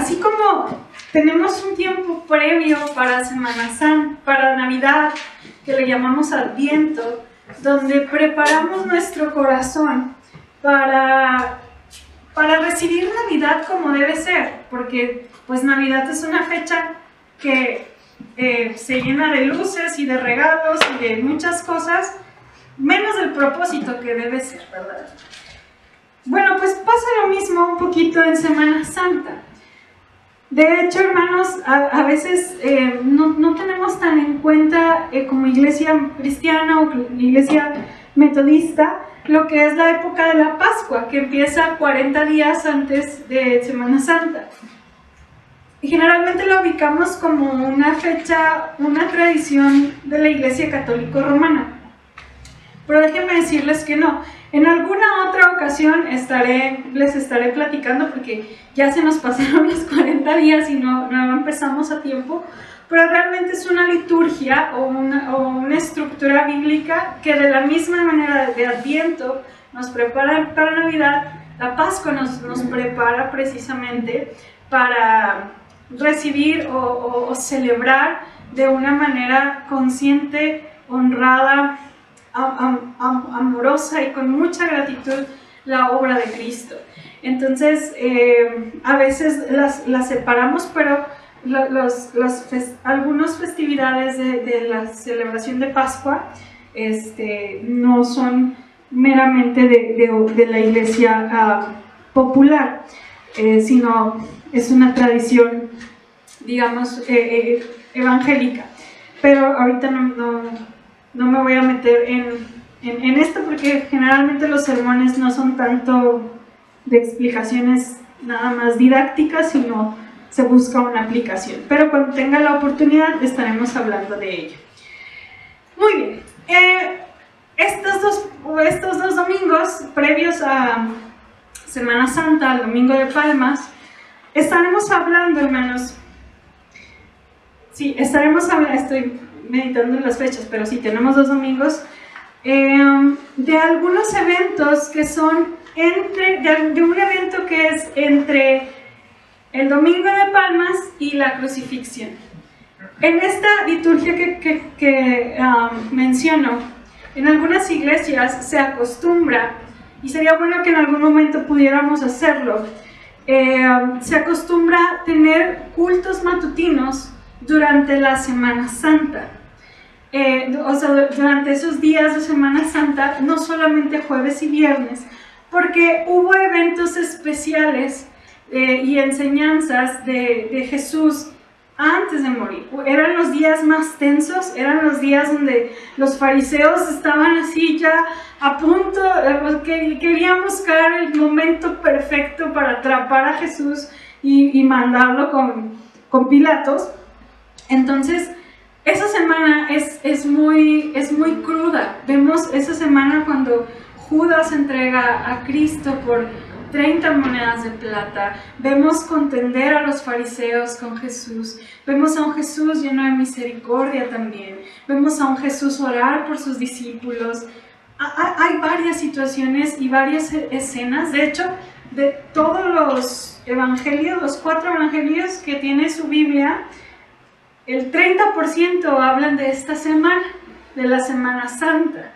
así como tenemos un tiempo previo para Semana Santa, para Navidad, que le llamamos Adviento, donde preparamos nuestro corazón para recibir Navidad como debe ser, porque pues Navidad es una fecha que se llena de luces y de regalos y de muchas cosas, menos del propósito que debe ser, ¿verdad? Bueno, pues pasa lo mismo un poquito en Semana Santa. De hecho, hermanos, a veces no tenemos tan en cuenta como iglesia cristiana o iglesia metodista lo que es la época de la Pascua, que empieza 40 días antes de Semana Santa. Y generalmente la ubicamos como una fecha, una tradición de la Iglesia Católica Romana. Pero déjenme decirles que no. En alguna otra ocasión les estaré platicando, porque ya se nos pasaron los 40 días y no empezamos a tiempo, pero realmente es una liturgia o una estructura bíblica que de la misma manera de Adviento nos prepara para Navidad, la Pascua nos prepara precisamente para recibir o celebrar de una manera consciente, honrada, amorosa y con mucha gratitud la obra de Cristo. Entonces, a veces las separamos, pero algunas festividades de la celebración de Pascua no son meramente de la iglesia popular, sino es una tradición, digamos, evangélica. Pero ahorita no me voy a meter en esto, porque generalmente los sermones no son tanto de explicaciones nada más didácticas, sino se busca una aplicación. Pero cuando tenga la oportunidad estaremos hablando de ello. Muy bien. Estos dos domingos previos a Semana Santa, al Domingo de Palmas, estaremos hablando, hermanos. Sí, estoy meditando en las fechas, pero sí, tenemos 2 domingos, de algunos eventos que son de un evento que es entre el Domingo de Palmas y la crucifixión. En esta liturgia que menciono, en algunas iglesias se acostumbra, y sería bueno que en algún momento pudiéramos hacerlo, se acostumbra tener cultos matutinos durante la Semana Santa. Durante esos días de Semana Santa, no solamente jueves y viernes, porque hubo eventos especiales y enseñanzas de Jesús antes de morir. Eran los días más tensos, eran los días donde los fariseos estaban así ya a punto, querían buscar el momento perfecto para atrapar a Jesús y mandarlo con Pilatos. Entonces, esa semana es muy cruda. Vemos esa semana cuando Judas entrega a Cristo por 30 monedas de plata. Vemos contender a los fariseos con Jesús. Vemos a un Jesús lleno de misericordia también. Vemos a un Jesús orar por sus discípulos. Hay varias situaciones y varias escenas. De hecho, de todos los evangelios, los 4 evangelios que tiene su Biblia, el 30% hablan de esta semana, de la Semana Santa,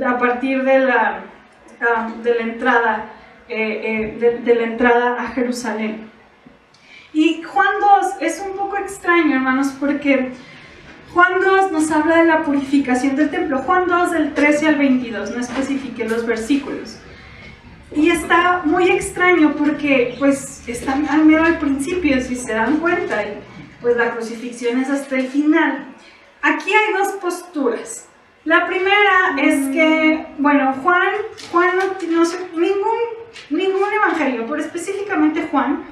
a partir de la entrada a Jerusalén. Y Juan 2 es un poco extraño, hermanos, porque Juan 2 nos habla de la purificación del templo. Juan 2 del 13 al 22, no especifique los versículos. Y está muy extraño porque pues está al principio, si se dan cuenta, y pues la crucifixión es hasta el final. Aquí hay 2 posturas. La primera es que, bueno, Juan no sé, ningún evangelio, pero específicamente Juan,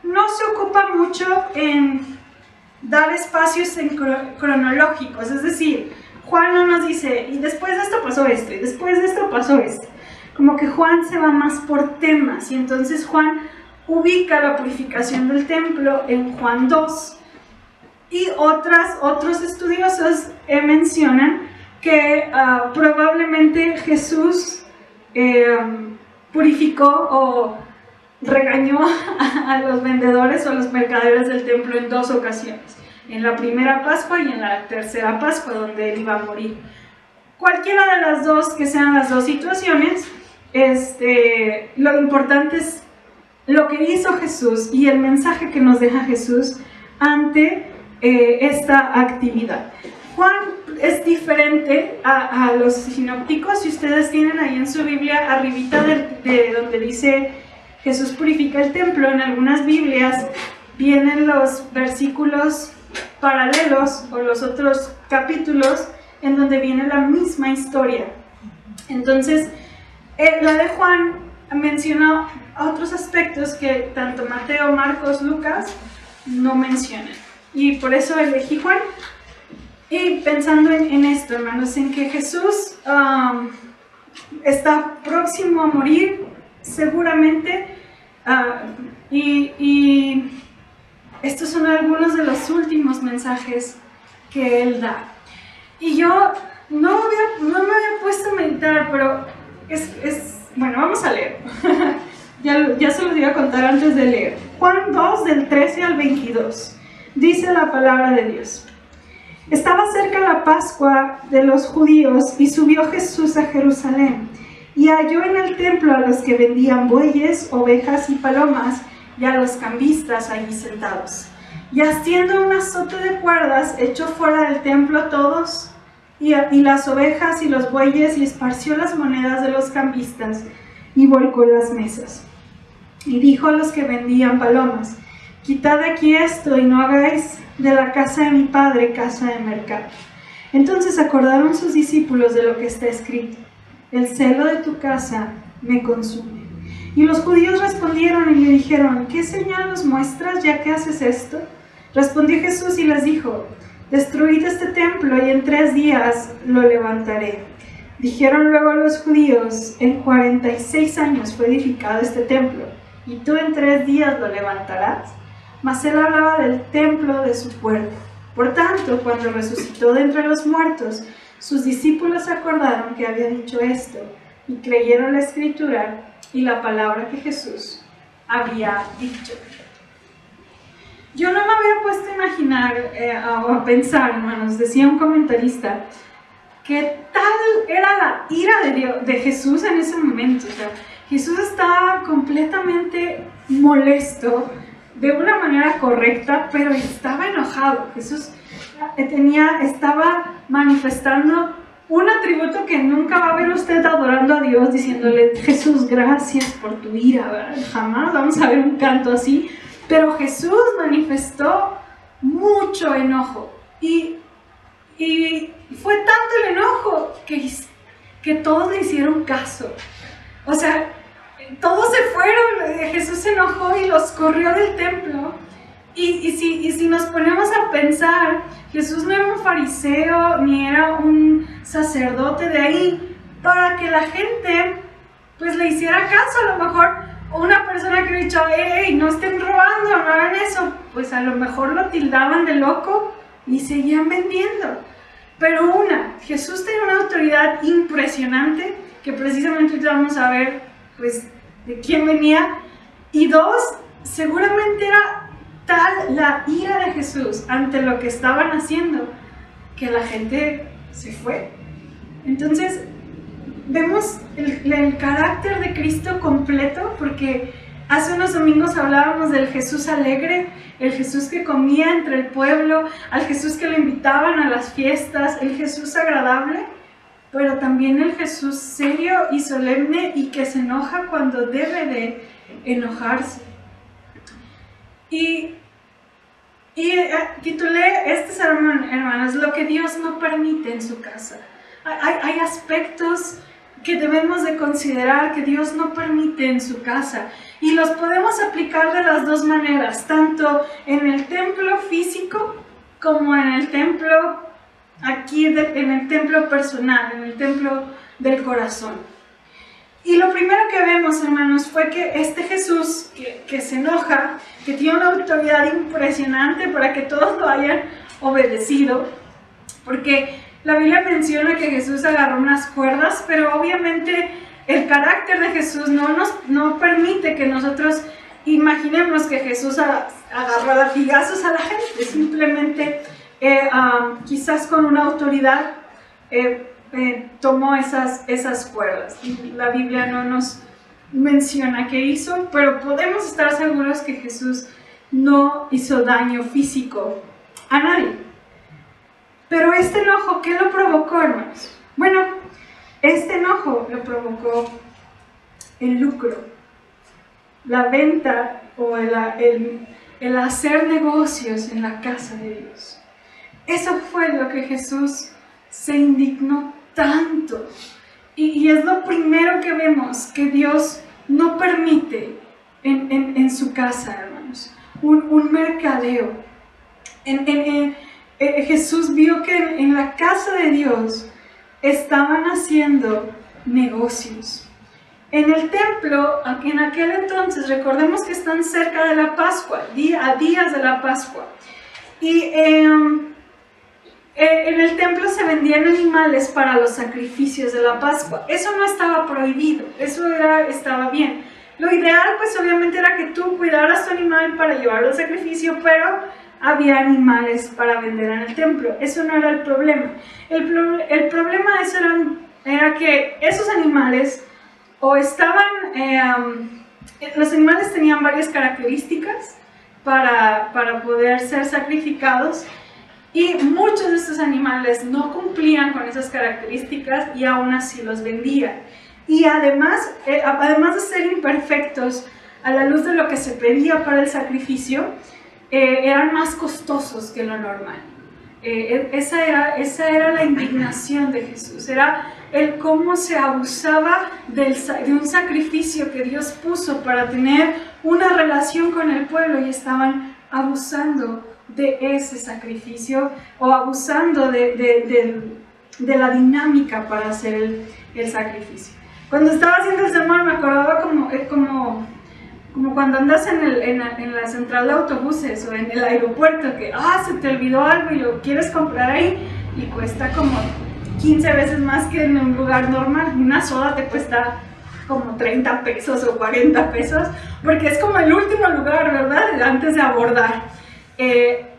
no se ocupa mucho en dar espacios cronológicos. Es decir, Juan no nos dice, y después de esto pasó esto, y después de esto pasó esto. Como que Juan se va más por temas, y entonces Juan ubica la purificación del templo en Juan 2. Y otros estudiosos mencionan que probablemente Jesús purificó regañó a los vendedores o a los mercaderes del templo en 2 ocasiones, en la primera Pascua y en la tercera Pascua, donde él iba a morir. Cualquiera de las dos, que sean las dos situaciones, lo importante es lo que hizo Jesús y el mensaje que nos deja Jesús ante esta actividad. Juan es diferente a los sinópticos. Si ustedes tienen ahí en su Biblia, arribita de donde dice Jesús purifica el templo, en algunas Biblias vienen los versículos paralelos o los otros capítulos en donde viene la misma historia. Entonces, la de Juan menciona otros aspectos que tanto Mateo, Marcos, Lucas no mencionan. Y por eso elegí Juan. Y pensando en esto, hermanos, en que Jesús está próximo a morir, seguramente, y estos son algunos de los últimos mensajes que Él da. Y yo no me había puesto a meditar, pero bueno, vamos a leer. ya se los iba a contar antes de leer. Juan 2, del 13 al 22, dice la palabra de Dios. Estaba cerca la Pascua de los judíos y subió Jesús a Jerusalén y halló en el templo a los que vendían bueyes, ovejas y palomas y a los cambistas allí sentados. Y haciendo un azote de cuerdas, echó fuera del templo a todos y las ovejas y los bueyes y esparció las monedas de los cambistas y volcó las mesas. Y dijo a los que vendían palomas: quitad aquí esto y no hagáis de la casa de mi padre casa de mercado. Entonces acordaron sus discípulos de lo que está escrito: el celo de tu casa me consume. Y los judíos respondieron y le dijeron: ¿qué señal nos muestras ya que haces esto? Respondió Jesús y les dijo: destruid este templo y en 3 días lo levantaré. Dijeron luego los judíos: en 46 años fue edificado este templo, ¿y tú en 3 días lo levantarás? Mas él hablaba del templo de su cuerpo. Por tanto, cuando resucitó de entre los muertos, sus discípulos acordaron que había dicho esto, y creyeron la escritura y la palabra que Jesús había dicho. Yo no me había puesto a imaginar o a pensar, hermanos, decía un comentarista, que tal era la ira de Jesús en ese momento. O sea, Jesús estaba completamente molesto, de una manera correcta, pero estaba enojado. Jesús estaba manifestando un atributo que nunca va a ver usted adorando a Dios, diciéndole: Jesús, gracias por tu ira, ¿verdad? Jamás vamos a ver un canto así. Pero Jesús manifestó mucho enojo, y fue tanto el enojo que todos le hicieron caso. O sea, todos se fueron. Jesús se enojó y los corrió del templo. Y si nos ponemos a pensar, Jesús no era un fariseo ni era un sacerdote de ahí para que la gente pues le hiciera caso. A lo mejor una persona que hubiera dicho: hey, no estén robando, no hagan eso, pues a lo mejor lo tildaban de loco y seguían vendiendo. Pero Jesús tenía una autoridad impresionante, que precisamente vamos a ver pues de quién venía. Y 2, seguramente era tal la ira de Jesús ante lo que estaban haciendo que la gente se fue. Entonces vemos el carácter de Cristo completo, porque hace unos domingos hablábamos del Jesús alegre, el Jesús que comía entre el pueblo, al Jesús que lo invitaban a las fiestas, el Jesús agradable, pero también el Jesús serio y solemne y que se enoja cuando debe de enojarse. Y titulé este sermón, hermanos, lo que Dios no permite en su casa. Hay aspectos que debemos de considerar que Dios no permite en su casa, y los podemos aplicar de las dos maneras, tanto en el templo físico como en el templo en el templo personal, en el templo del corazón. Y lo primero que vemos, hermanos, fue que este Jesús que se enoja, que tiene una autoridad impresionante para que todos lo hayan obedecido, porque la Biblia menciona que Jesús agarró unas cuerdas, pero obviamente el carácter de Jesús no permite que nosotros imaginemos que Jesús agarró latigazos a la gente, simplemente quizás con una autoridad tomó esas cuerdas. La Biblia no nos menciona qué hizo, pero podemos estar seguros que Jesús no hizo daño físico a nadie. Pero este enojo, ¿qué lo provocó, hermanos? Bueno, este enojo lo provocó el lucro, la venta o el hacer negocios en la casa de Dios. Eso fue lo que Jesús se indignó tanto. Y es lo primero que vemos, que Dios no permite en su casa, hermanos, un mercadeo. Jesús vio que en la casa de Dios estaban haciendo negocios. En el templo, en aquel entonces, recordemos que están cerca de la Pascua, a días de la Pascua. Y en el templo se vendían animales para los sacrificios de la Pascua. Eso no estaba prohibido, eso estaba bien. Lo ideal, pues obviamente, era que tú cuidaras tu animal para llevarlo al sacrificio, pero había animales para vender en el templo. Eso no era el problema. El problema de eso era que esos animales los animales tenían varias características para poder ser sacrificados, y muchos de estos animales no cumplían con esas características y aún así los vendían. Y además de ser imperfectos a la luz de lo que se pedía para el sacrificio, eran más costosos que lo normal. Esa era la indignación de Jesús, era el cómo se abusaba de un sacrificio que Dios puso para tener una relación con el pueblo, y estaban abusando de ese sacrificio, o abusando de la dinámica para hacer el sacrificio. Cuando estaba haciendo el sermón me acordaba como cuando andas en la central de autobuses o en el aeropuerto, que se te olvidó algo y lo quieres comprar ahí y cuesta como 15 veces más que en un lugar normal. Una soda te cuesta como 30 pesos o 40 pesos, porque es como el último lugar, ¿verdad?, antes de abordar.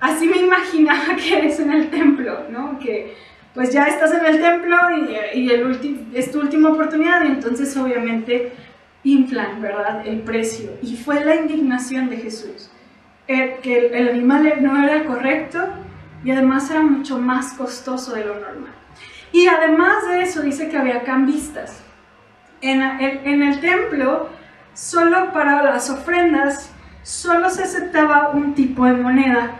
Así me imaginaba que es en el templo, ¿no? Que pues ya estás en el templo y es tu última oportunidad, y entonces obviamente inflan, ¿verdad?, el precio. Y fue la indignación de Jesús, que el animal no era correcto y además era mucho más costoso de lo normal. Y además de eso dice que había cambistas. En el templo, solo para las ofrendas, solo se aceptaba un tipo de moneda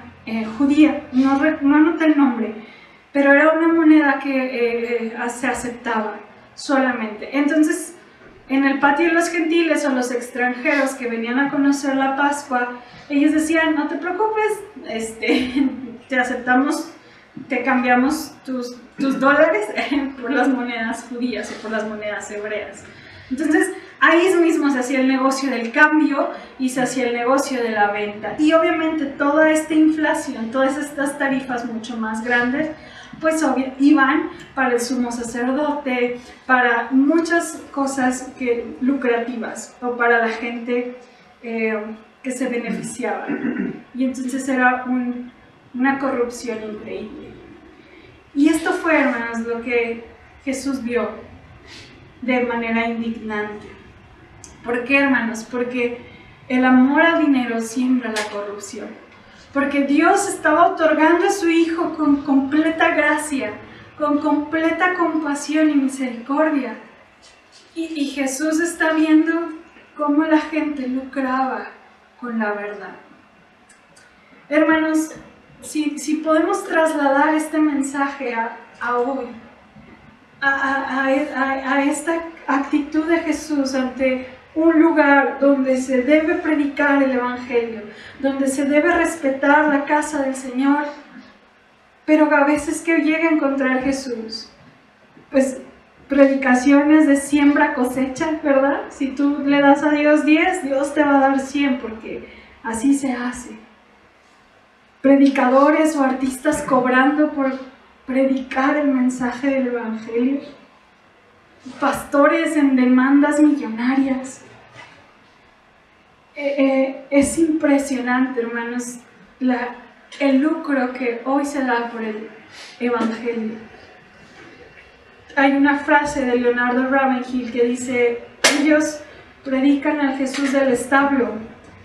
judía, no anoté el nombre, pero era una moneda que se aceptaba solamente. Entonces, en el patio de los gentiles o los extranjeros que venían a conocer la Pascua, ellos decían: no te preocupes, te aceptamos, te cambiamos tus dólares por las monedas judías o por las monedas hebreas. Entonces, ahí mismo se hacía el negocio del cambio y se hacía el negocio de la venta. Y obviamente toda esta inflación, todas estas tarifas mucho más grandes, pues iban para el sumo sacerdote, para muchas cosas lucrativas, o para la gente que se beneficiaba. Y entonces era una corrupción increíble. Y esto fue, hermanos, lo que Jesús vio de manera indignante. ¿Por qué, hermanos? Porque el amor al dinero siembra la corrupción. Porque Dios estaba otorgando a su Hijo con completa gracia, con completa compasión y misericordia. Y Jesús está viendo cómo la gente lucraba con la verdad. Hermanos, si podemos trasladar este mensaje a hoy, a esta actitud de Jesús ante un lugar donde se debe predicar el Evangelio, donde se debe respetar la casa del Señor, pero a veces que llega a encontrar Jesús, pues predicaciones de siembra cosecha, ¿verdad? Si tú le das a Dios 10, Dios te va a dar 100, porque así se hace. Predicadores o artistas cobrando por predicar el mensaje del Evangelio. pastores en demandas millonarias. Es impresionante, hermanos, el lucro que hoy se da por el Evangelio. Hay una frase de Leonardo Ravenhill que dice: ellos predican al Jesús del establo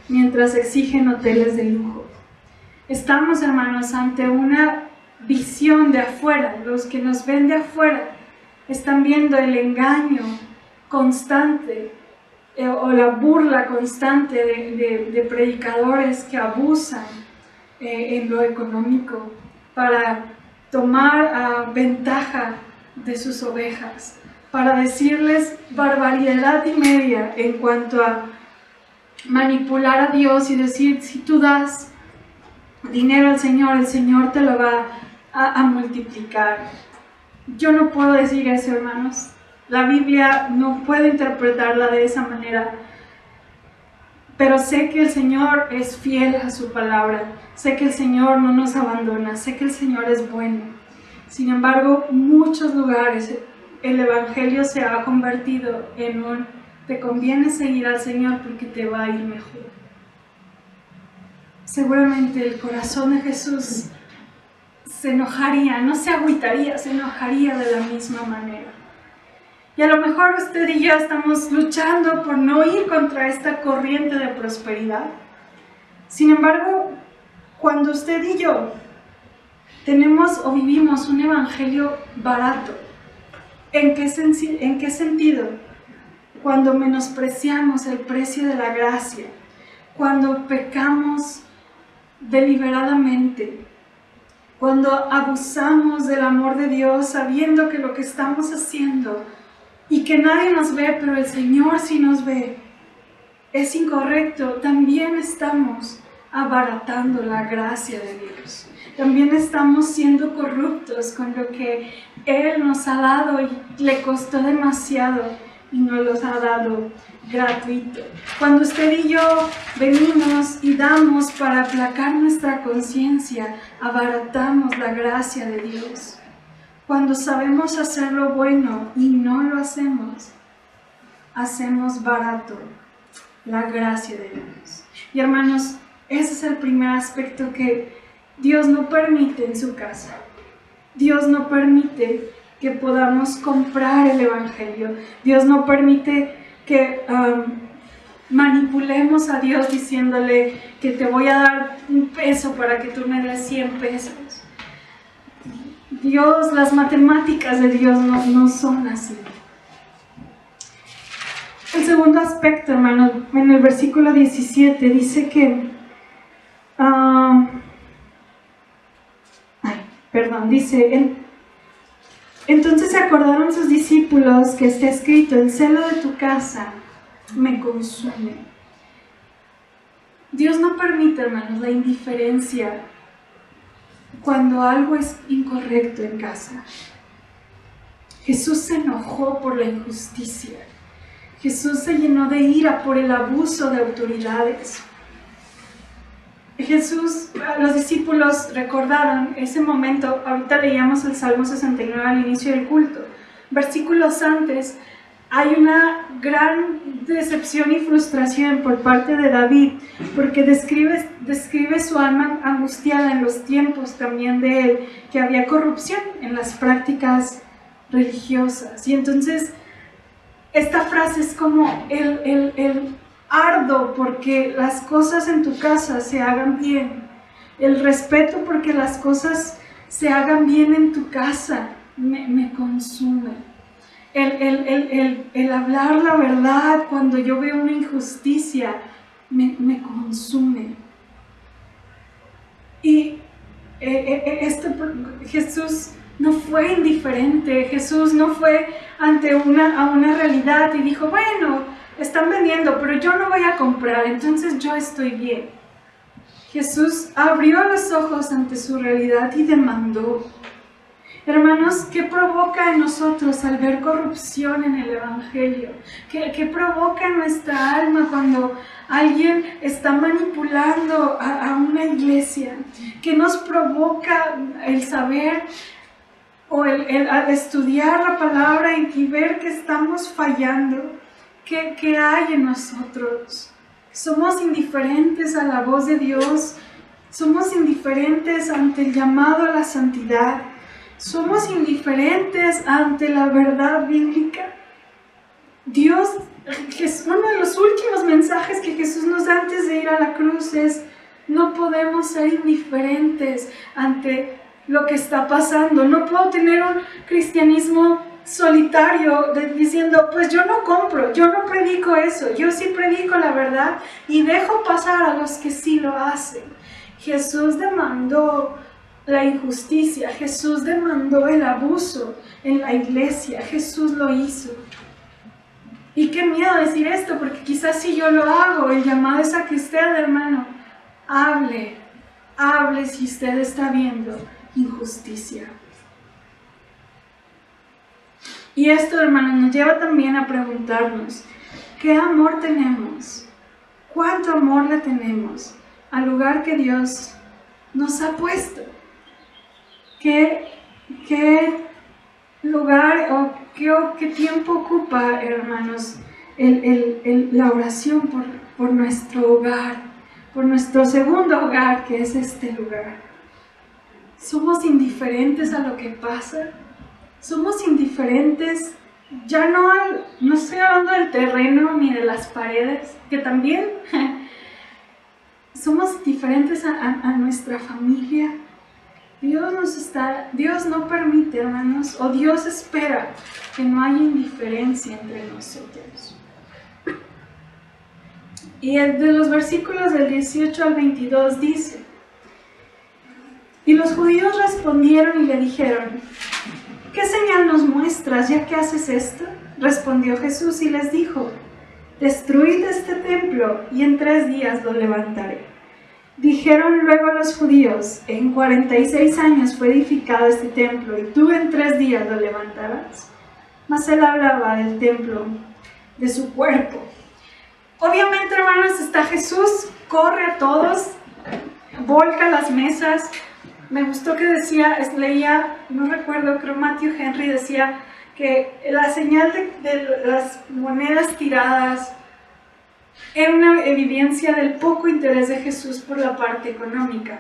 mientras exigen hoteles de lujo. Estamos, hermanos, ante una visión de afuera. Los que nos ven de afuera están viendo el engaño constante o la burla constante de predicadores que abusan en lo económico para tomar ventaja de sus ovejas, para decirles barbaridad y media en cuanto a manipular a Dios y decir: si tú das dinero al Señor, el Señor te lo va a multiplicar. Yo no puedo decir eso, hermanos. La Biblia no puedo interpretarla de esa manera, pero sé que el Señor es fiel a su palabra, sé que el Señor no nos abandona, sé que el Señor es bueno. Sin embargo, en muchos lugares el Evangelio se ha convertido en un: te conviene seguir al Señor porque te va a ir mejor. Seguramente el corazón de Jesús se enojaría, no se agüitaría, se enojaría de la misma manera. Y a lo mejor usted y yo estamos luchando por no ir contra esta corriente de prosperidad. Sin embargo, cuando usted y yo tenemos o vivimos un evangelio barato, ¿en qué sentido? Cuando menospreciamos el precio de la gracia, cuando pecamos deliberadamente, cuando abusamos del amor de Dios sabiendo que lo que estamos haciendo y que nadie nos ve, pero el Señor sí nos ve, es incorrecto. También estamos abaratando la gracia de Dios. También estamos siendo corruptos con lo que Él nos ha dado y le costó demasiado y nos los ha dado gratuito. Cuando usted y yo venimos y damos para aplacar nuestra conciencia, abaratamos la gracia de Dios. Cuando sabemos hacer lo bueno y no lo hacemos, hacemos barato la gracia de Dios. Y hermanos, ese es el primer aspecto que Dios no permite en su casa. Dios no permite que podamos comprar el Evangelio. Dios no permite que manipulemos a Dios diciéndole que te voy a dar $1 para que tú me des 100 pesos. Dios, las matemáticas de Dios no son así. El segundo aspecto, hermanos, en el versículo 17 dice que dice: entonces se acordaron sus discípulos que está escrito: el celo de tu casa me consume. Dios no permite, hermanos, la indiferencia cuando algo es incorrecto en casa. Jesús se enojó por la injusticia. Jesús se llenó de ira por el abuso de autoridades. Los discípulos recordaron ese momento. Ahorita leíamos el Salmo 69 al inicio del culto. Versículos antes, hay una gran decepción y frustración por parte de David, porque describe su alma angustiada en los tiempos también de él, que había corrupción en las prácticas religiosas. Y entonces, esta frase es como el ardo porque las cosas en tu casa se hagan bien, el respeto porque las cosas se hagan bien en tu casa me consume, el hablar la verdad cuando yo veo una injusticia me consume. Y Jesús no fue indiferente. Jesús no fue ante a una realidad y dijo: bueno, están vendiendo, pero yo no voy a comprar, entonces yo estoy bien. Jesús abrió los ojos ante su realidad y demandó. Hermanos, ¿qué provoca en nosotros al ver corrupción en el Evangelio? ¿Qué provoca en nuestra alma cuando alguien está manipulando a una iglesia? ¿Qué nos provoca el saber o al estudiar la palabra y ver que estamos fallando, que hay en nosotros. Somos indiferentes a la voz de Dios, somos indiferentes ante el llamado a la santidad, somos indiferentes ante la verdad bíblica. Dios, uno de los últimos mensajes que Jesús nos da antes de ir a la cruz es: no podemos ser indiferentes ante lo que está pasando. No puedo tener un cristianismo solitario diciendo, pues yo no compro, yo no predico eso, yo sí predico la verdad y dejo pasar a los que sí lo hacen. Jesús demandó la injusticia, Jesús demandó el abuso en la iglesia, Jesús lo hizo. Y qué miedo decir esto, porque quizás si yo lo hago, el llamado es a que usted, hermano, hable si usted está viendo injusticia. Y esto, hermanos, nos lleva también a preguntarnos, ¿qué amor tenemos? ¿Cuánto amor le tenemos al lugar que Dios nos ha puesto? ¿Qué lugar o qué tiempo ocupa, hermanos, la oración por nuestro hogar, por nuestro segundo hogar, que es este lugar? ¿Somos indiferentes a lo que pasa? Somos indiferentes, ya no estoy hablando del terreno ni de las paredes, que también somos diferentes a nuestra familia. Dios no permite, hermanos, o Dios espera que no haya indiferencia entre nosotros. Y de los versículos del 18 al 22 dice: y los judíos respondieron y le dijeron, ¿qué señal nos muestras ya que haces esto? Respondió Jesús y les dijo, destruid este templo y en 3 días lo levantaré. Dijeron luego los judíos, en 46 años fue edificado este templo y tú en 3 días lo levantarás. Mas él hablaba del templo de su cuerpo. Obviamente, hermanos, está Jesús, corre a todos, volca las mesas. Me gustó que leía, no recuerdo, creo Matthew Henry decía que la señal de las monedas tiradas era una evidencia del poco interés de Jesús por la parte económica.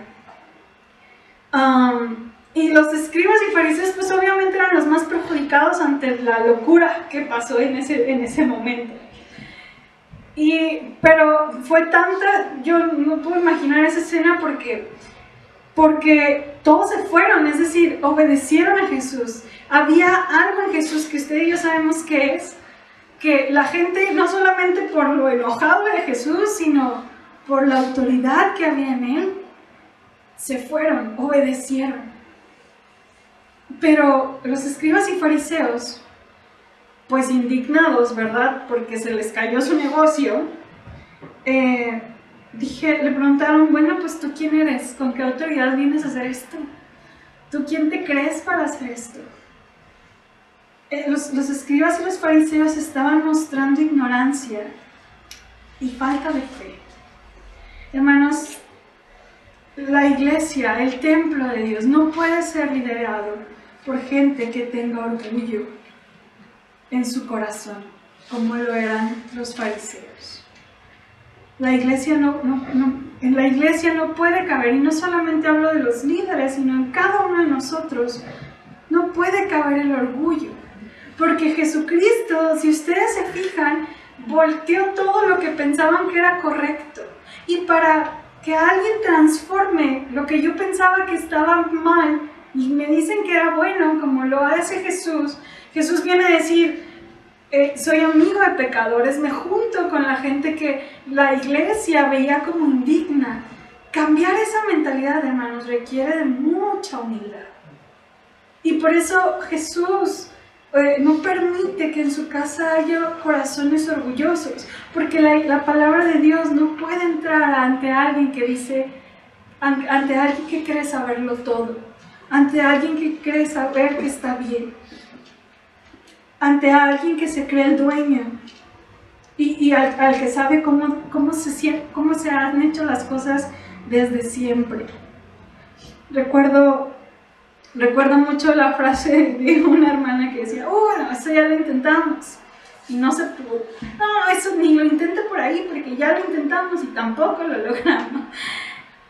Y los escribas y fariseos pues obviamente eran los más perjudicados ante la locura que pasó en ese momento. Pero fue tanta, yo no puedo imaginar esa escena porque todos se fueron, es decir, obedecieron a Jesús. Había algo en Jesús que usted y yo sabemos que es, que la gente, no solamente por lo enojado de Jesús, sino por la autoridad que había en él, se fueron, obedecieron. Pero los escribas y fariseos, pues indignados, ¿verdad? Porque se les cayó su negocio, le preguntaron, bueno, pues ¿tú quién eres? ¿Con qué autoridad vienes a hacer esto? ¿Tú quién te crees para hacer esto? Los escribas y los fariseos estaban mostrando ignorancia y falta de fe. Hermanos, la iglesia, el templo de Dios, no puede ser liderado por gente que tenga orgullo en su corazón, como lo eran los fariseos. En la iglesia no puede caber, y no solamente hablo de los líderes, sino en cada uno de nosotros, no puede caber el orgullo. Porque Jesucristo, si ustedes se fijan, volteó todo lo que pensaban que era correcto. Y para que alguien transforme lo que yo pensaba que estaba mal, y me dicen que era bueno, como lo hace Jesús, Jesús viene a decir, soy amigo de pecadores, me junto con la gente que la iglesia veía como indigna. Cambiar esa mentalidad, hermanos, requiere de mucha humildad. Y por eso Jesús no permite que en su casa haya corazones orgullosos, porque la palabra de Dios no puede entrar ante alguien que dice, ante alguien que cree saberlo todo, ante alguien que cree saber que está bien, ante alguien que se cree el dueño y al que sabe cómo se han hecho las cosas desde siempre. Recuerdo Recuerdo mucho la frase de una hermana que decía, bueno, eso ya lo intentamos y no se pudo. No, eso ni lo intente por ahí porque ya lo intentamos y tampoco lo logramos.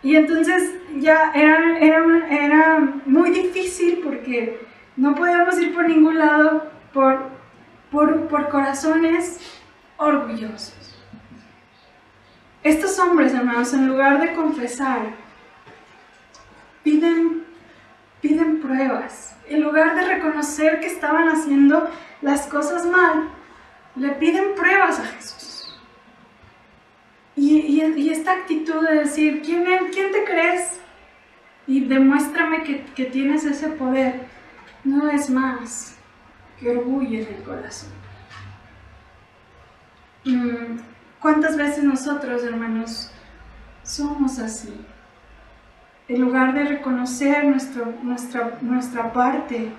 Y entonces ya era muy difícil porque no podíamos ir por ningún lado por corazones orgullosos. Estos hombres, hermanos, en lugar de confesar, piden pruebas. En lugar de reconocer que estaban haciendo las cosas mal, le piden pruebas a Jesús. Y esta actitud de decir, ¿quién te crees? Y demuéstrame que tienes ese poder, no es más que orgullo en el corazón. ¿Cuántas veces nosotros, hermanos, somos así? En lugar de reconocer nuestra parte,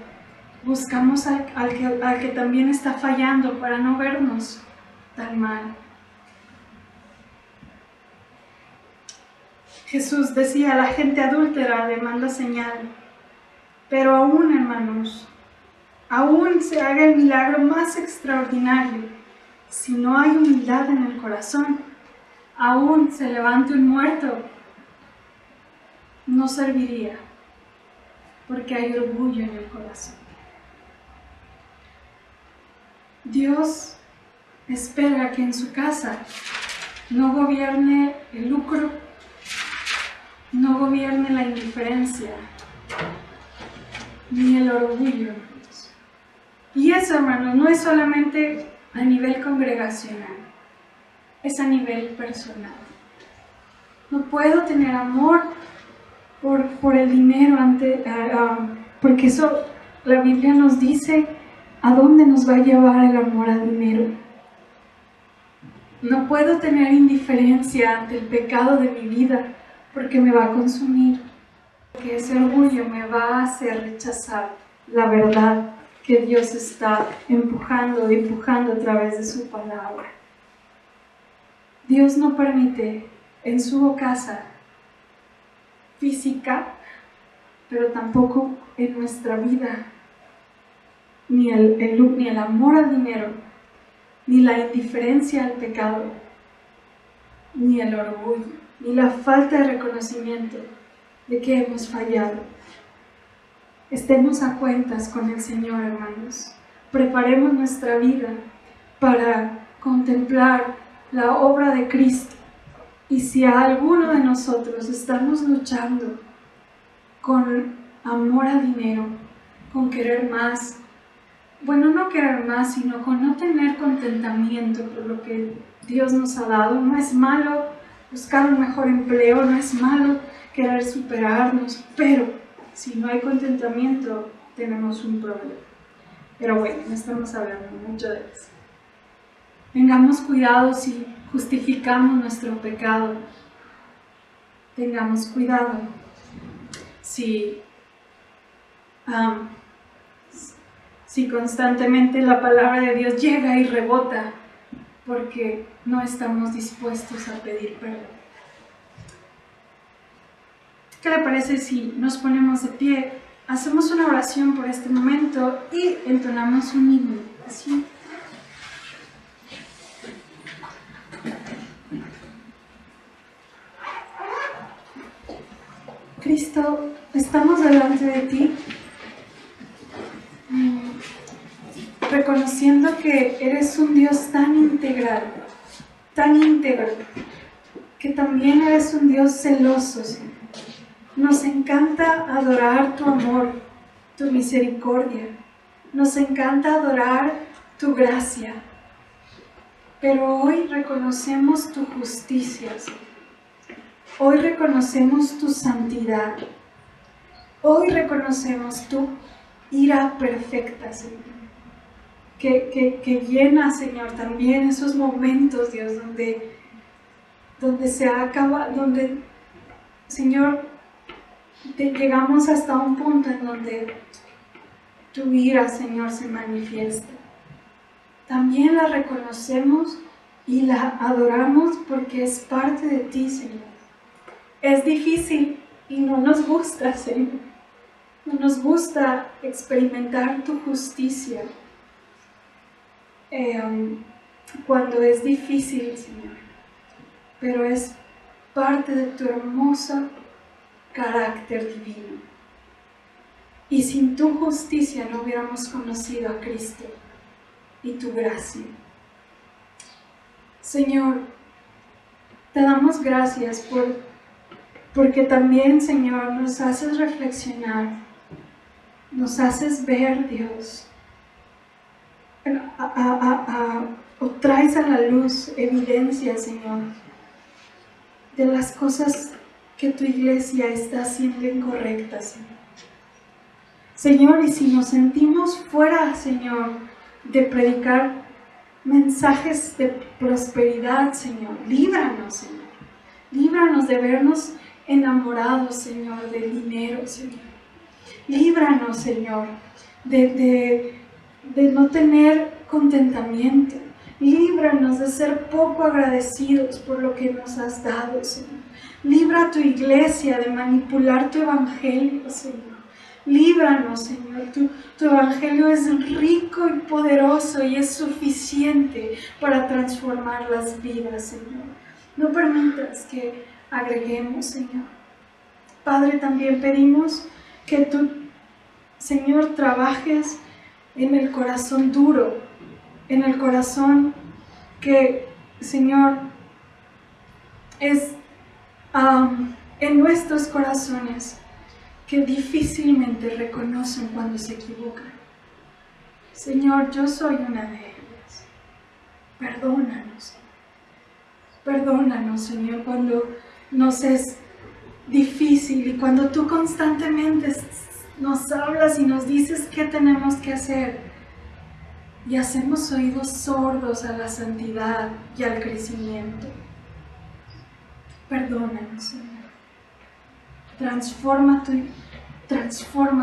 buscamos al que también está fallando para no vernos tan mal. Jesús decía, la gente adúltera demanda señal, pero aún, hermanos, aún se haga el milagro más extraordinario, si no hay humildad en el corazón, aún se levante un muerto, no serviría, porque hay orgullo en el corazón. Dios espera que en su casa no gobierne el lucro, no gobierne la indiferencia, ni el orgullo. Y eso, hermanos, no es solamente a nivel congregacional, es a nivel personal. No puedo tener amor por el dinero, porque eso la Biblia nos dice a dónde nos va a llevar el amor al dinero. No puedo tener indiferencia ante el pecado de mi vida porque me va a consumir, porque ese orgullo me va a hacer rechazar la verdad que Dios está empujando a través de su palabra. Dios no permite en su casa física, pero tampoco en nuestra vida, ni el amor al dinero, ni la indiferencia al pecado, ni el orgullo, ni la falta de reconocimiento de que hemos fallado. Estemos a cuentas con el Señor, hermanos. Preparemos nuestra vida para contemplar la obra de Cristo. Y si a alguno de nosotros estamos luchando con amor al dinero, con querer más, bueno, no querer más, sino con no tener contentamiento por lo que Dios nos ha dado, no es malo buscar un mejor empleo, no es malo querer superarnos, pero si no hay contentamiento, tenemos un problema. Pero bueno, no estamos hablando mucho de eso. Tengamos cuidado si justificamos nuestro pecado. Tengamos cuidado si constantemente la palabra de Dios llega y rebota porque no estamos dispuestos a pedir perdón. ¿Qué le parece si nos ponemos de pie, hacemos una oración por este momento y entonamos un himno? Así. Cristo, estamos delante de ti, reconociendo que eres un Dios tan integral, tan íntegro, que también eres un Dios celoso, Señor. Nos encanta adorar tu amor, tu misericordia. Nos encanta adorar tu gracia. Pero hoy reconocemos tu justicia, Señor. Hoy reconocemos tu santidad. Hoy reconocemos tu ira perfecta, Señor. Que llena, Señor, también esos momentos, Dios, donde se acaba, donde, Señor, llegamos hasta un punto en donde tu ira, Señor, se manifiesta. También la reconocemos y la adoramos porque es parte de ti, Señor. Es difícil y no nos gusta, Señor. No nos gusta experimentar tu justicia cuando es difícil, Señor, pero es parte de tu hermoso carácter divino. Y sin tu justicia no hubiéramos conocido a Cristo y tu gracia. Señor, te damos gracias porque también, Señor, nos haces reflexionar, nos haces ver, Dios, o traes a la luz evidencia, Señor, de las cosas que tu iglesia está haciendo incorrectas, Señor. Señor, y si nos sentimos fuera, Señor, de predicar mensajes de prosperidad, Señor, líbranos, Señor. Líbranos de vernos enamorados, Señor, del dinero, Señor. Líbranos, Señor, de no tener contentamiento. Líbranos de ser poco agradecidos por lo que nos has dado, Señor. Libra a tu iglesia de manipular tu evangelio, Señor. Líbranos, Señor. Tu evangelio es rico y poderoso y es suficiente para transformar las vidas, Señor. No permitas que agreguemos, Señor. Padre, también pedimos que tú, Señor, trabajes en el corazón duro, en el corazón que, Señor, es en nuestros corazones que difícilmente reconocen cuando se equivocan. Señor, yo soy una de ellas. Perdónanos. Perdónanos, Señor, cuando nos es difícil y cuando tú constantemente nos hablas y nos dices qué tenemos que hacer y hacemos oídos sordos a la santidad y al crecimiento. Perdónanos, Señor. Transforma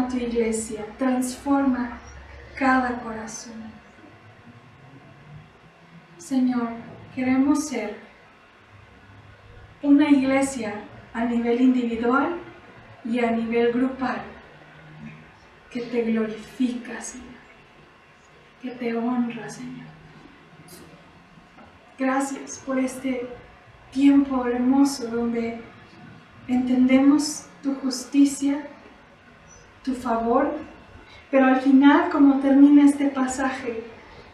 tu iglesia, transforma cada corazón. Señor, queremos ser una iglesia a nivel individual y a nivel grupal que te glorifica, Señor, que te honra, Señor. Gracias por este tiempo hermoso donde entendemos tu justicia, tu favor, pero al final, como termina este pasaje,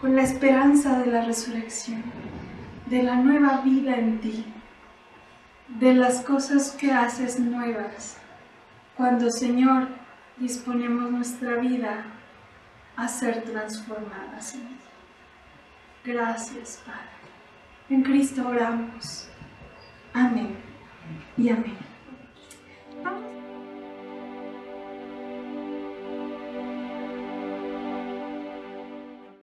con la esperanza de la resurrección, de la nueva vida en ti, de las cosas que haces nuevas, cuando, Señor, disponemos nuestra vida a ser transformada, Señor. Gracias, Padre. En Cristo oramos. Amén y amén.